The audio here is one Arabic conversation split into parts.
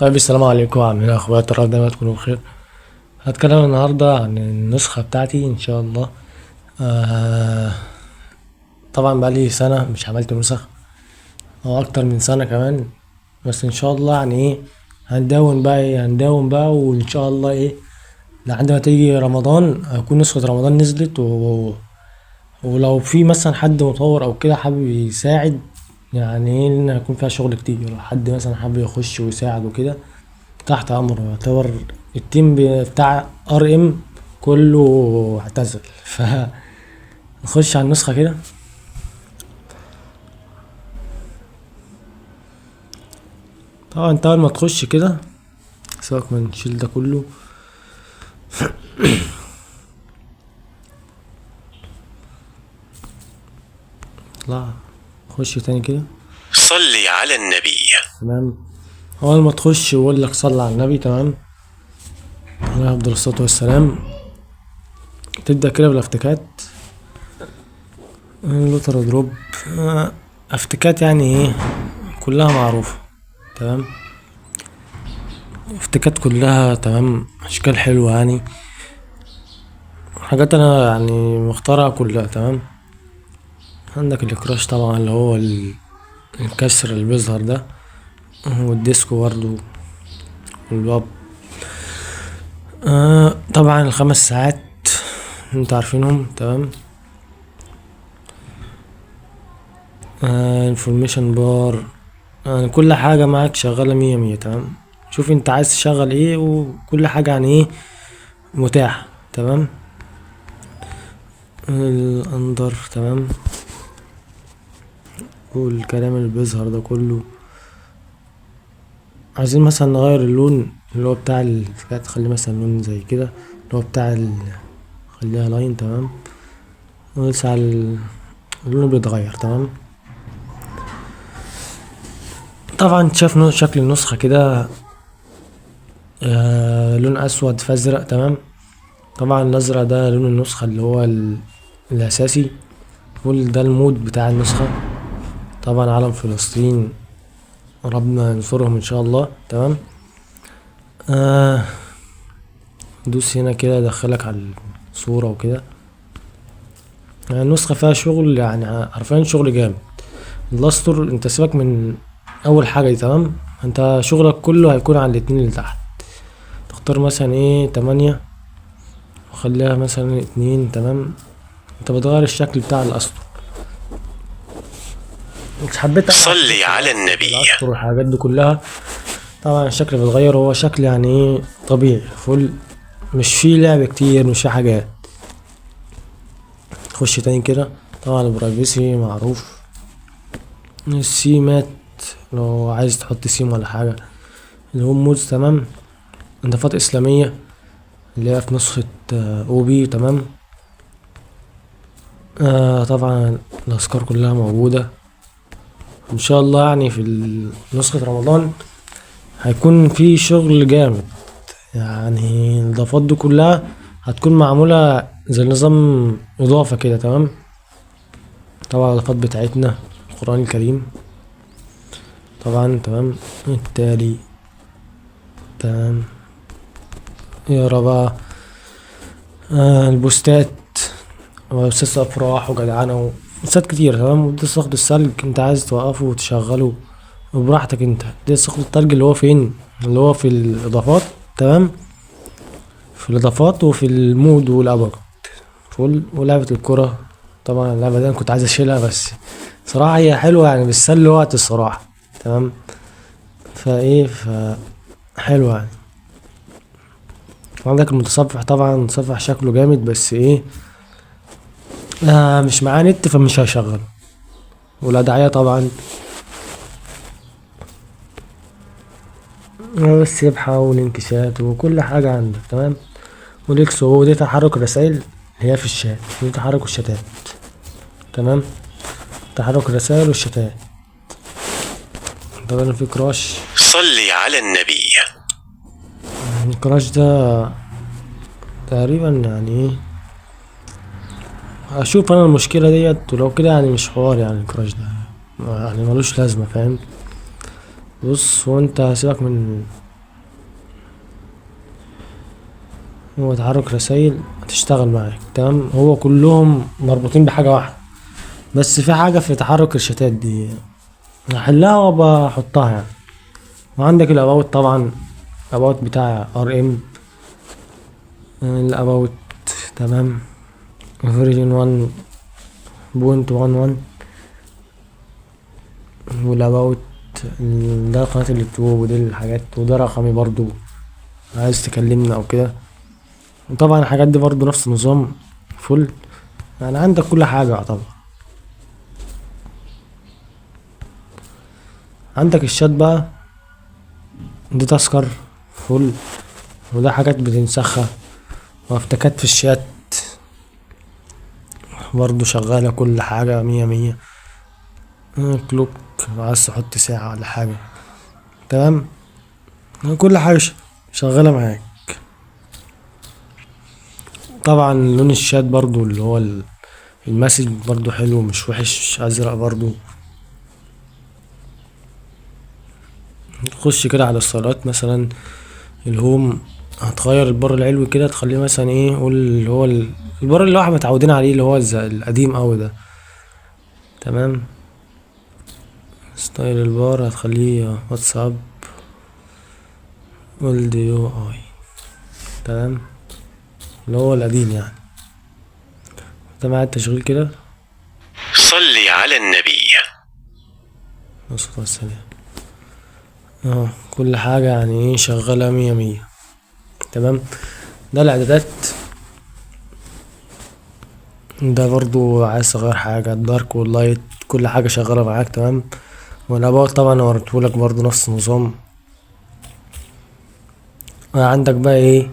طيب السلام عليكم، عاملين ايه يا اخوات؟ رب دايما تكونوا بخير. هتكلم النهارده عن النسخة بتاعتي ان شاء الله. آه طبعا بقالي سنة مش عملت نسخ، او اكتر من سنة كمان. بس ان شاء الله يعني ايه، هنداوم بقى وان شاء الله ايه لحد ما تيجي رمضان هيكون نسخة رمضان نزلت ولو في مثلا حد مطور او كده حابب يساعد، يعني ايه لان هيكون فيها شغل كتير، لو حد مثلا حابب يخش ويساعد وكده تحت امره. يعتبر التيم بتاع ار ام كله اعتزل، فنخش على النسخة كده. طبعا انت اول ما تخش كده سيبك من الشيل ده كله. اطلع، خش تاني كده. صل على النبي. تمام، اول ما تخش يقول لك صلي على النبي، تمام، عليه افضل الصلاة والسلام. تبدأ كده بالافتكات، لوتر دروب. افتكات يعني ايه، كلها معروفة. تمام، افتكات كلها تمام، اشكال حلوة يعني، حاجات انا يعني مختارها كلها. تمام، عندك الكراش طبعا اللي هو الكسر اللي بيظهر ده، والديسكو برضو، والباب. طبعا الخمس ساعات انتوا عارفينهم. تمام، انفورميشن بار، يعني كل حاجة معاك شغالة مية مية. تمام، شوف انت عايز تشغل ايه، وكل حاجة يعني ايه متاحة. تمام، الاندر تمام، والكلام اللي بيظهر ده كله. عايزين مثلا نغير اللون اللي هو بتاع الفئات، خليه مثلا لون زي كده اللي هو بتاع خليها لاين. تمام، ونلسع اللون بيتغير. تمام، طبعا شاف شكل النسخة كده، لون اسود فازرق. تمام، طبعا الازرق ده لون النسخة اللي هو الاساسي، ده المود بتاع النسخة. طبعا علم فلسطين، ربنا ينصرهم ان شاء الله. تمام، آه دوس هنا كده ادخلك على الصورة وكده. يعني النسخة فيها شغل، يعني حرفيا شغل جامد. اللاستر انت سيبك من اول حاجة دي. تمام، انت شغلك كله هيكون على الاتنين اللي تحت. تختار مثلا ايه 8 وخليها مثلا 2. تمام، انت بتغير الشكل بتاع الاسطر. مش حبيت صل على النبي. الاسطر والحاجات دي كلها. طبعا الشكل بيتغير، هو شكل يعني ايه طبيعي فل، مش فيه لعب كتير، مش فيه حاجات. خش تاني كده. طبعا البرايفسي معروف، السيمات لو عايز تحط سيم ولا حاجة. الهوم مودز تمام، اضافات اسلامية اللي هي في نسخة او بي. تمام، طبعا الاذكار كلها موجودة ان شاء الله. يعني في نسخة رمضان هيكون في شغل جامد، يعني الاضافات دي كلها هتكون معمولة زي نظام اضافة كده. تمام، طبعا الاضافات بتاعتنا القرآن الكريم طبعا. تمام، التالي تمام، يقرا بقى البوستات وبوستات افراح وجدعنة وبوستات كتير. تمام، ودي صخد الثلج انت عايز توقفه وتشغله وبراحتك انت. دي صخد التلج اللي هو فين، اللي هو في الاضافات. تمام، في الاضافات وفي المود والابجد فول. ولعبة الكرة طبعا، اللعبة دي انا كنت عايز اشيلها بس صراحة هي حلوة، يعني بتسلي وقت الصراحة. تمام، فايه حلوة يعني. وعندك المتصفح، طبعا المتصفح شكله جامد بس ايه، مش معاه نت فمش هيشغل. والأدعية طبعا والسبحة والانكشات وكل حاجة عندك. تمام، والاكسو دي تحرك الرسائل اللي هي في الشات، ودي تحرك الشتات. تمام، تحرك الرسائل والشتات. طبعا في كراش. صل على النبي. الكراش ده تقريبا يعني ايه، اشوف انا المشكلة ديت، ولو كده يعني مش حوار، يعني الكراش ده يعني ملوش لازمة. فاهم؟ بص، هو انت سيبك من هو تحرك رسايل هتشتغل معاك تمام. هو كلهم مربوطين بحاجة واحدة، بس في حاجة في تحرك الشتات دي هحلها وبحطها يعني. وعندك الاباوت طبعا، الاباوت بتاع ار ام، الاباوت تمام فيرجن 1.11، والاباوت ده قناة اليوتيوب ودي الحاجات، وده رقمي برضو عايز تكلمنا او كده. وطبعا الحاجات دي برضو نفس النظام فل، يعني عندك كل حاجة يعتبر. عندك الشات بقى، دي تذكر فل، وده حاجات بتنسخها، وافتكات في الشات برضو شغالة كل حاجة مية مية. كلوك عايز تحط ساعة ولا حاجة تمام، كل حاجة شغالة معاك. طبعا لون الشات برضو اللي هو المسج برضو حلو مش وحش، ازرق برضو. تخش كده على الصالات مثلا، الهوم هتغير البر العلوي كده تخليه مثلا ايه، قول اللي هو البر اللي احنا متعودين عليه اللي هو القديم اوي ده تمام. ستايل البار هتخليه واتساب اولد يو اي تمام، اللي هو القديم يعني. ده مع التشغيل كده. صل على النبي. الصلاة والسلام. كل حاجة يعني ايه شغالة مية مية تمام. ده الاعدادات. ده برضو عايز تغير حاجة، الدارك واللايت كل حاجة شغالة معاك تمام. والاباوت طبعا وريتهولك برضو نفس النظام. عندك بقى ايه،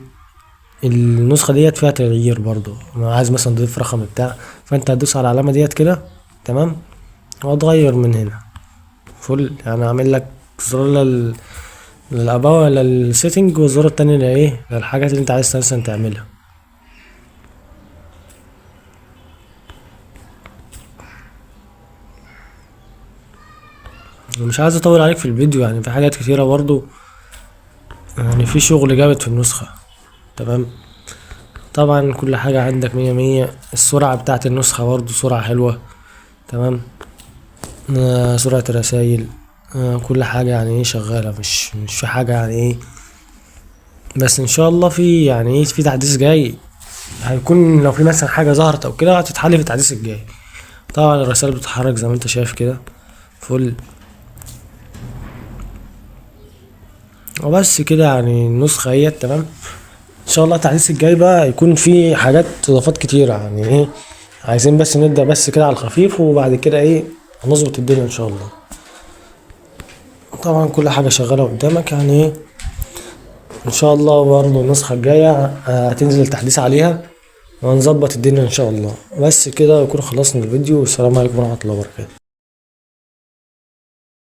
النسخة ديت فيها تغيير برضو، لو عايز مثلا تضيف رقم بتاع، فانت هتدوس على العلامة ديت كده تمام، وهتغير من هنا فل. يعني اعمل لك زرار للاباوة للسيتنج، والزرار التاني لايه للحاجات اللي انت عايز مثلا تعملها. ومش عايز اطول عليك في الفيديو، يعني في حاجات كتيرة برضو، يعني في شغل جامد في النسخة تمام. طبعا كل حاجة عندك مية مية. السرعة بتاعت النسخة برضو سرعة حلوة تمام. سرعة الرسايل، كل حاجة يعني ايه شغالة، مش في حاجة يعني ايه. بس ان شاء الله في يعني ايه في تحديث جاي، هيكون لو في مثلا حاجة ظهرت او كده هتتحل في التحديث الجاي. طبعا الرسائل بتتحرك زي ما انت شايف كده فل. وبس كده يعني النسخة هي تمام. ان شاء الله التحديث الجاي بقى يكون في حاجات اضافات كتيرة، يعني ايه عايزين بس نبدأ بس كده على الخفيف، وبعد كده ايه هنظبط الدنيا ان شاء الله. طبعا كل حاجة شغالة قدامك يعني ايه. ان شاء الله برضه النسخة الجاية هتنزل تحديث عليها، وهنظبط الدنيا ان شاء الله. بس كده يكون خلصنا الفيديو، والسلام عليكم ورحمة الله وبركاته.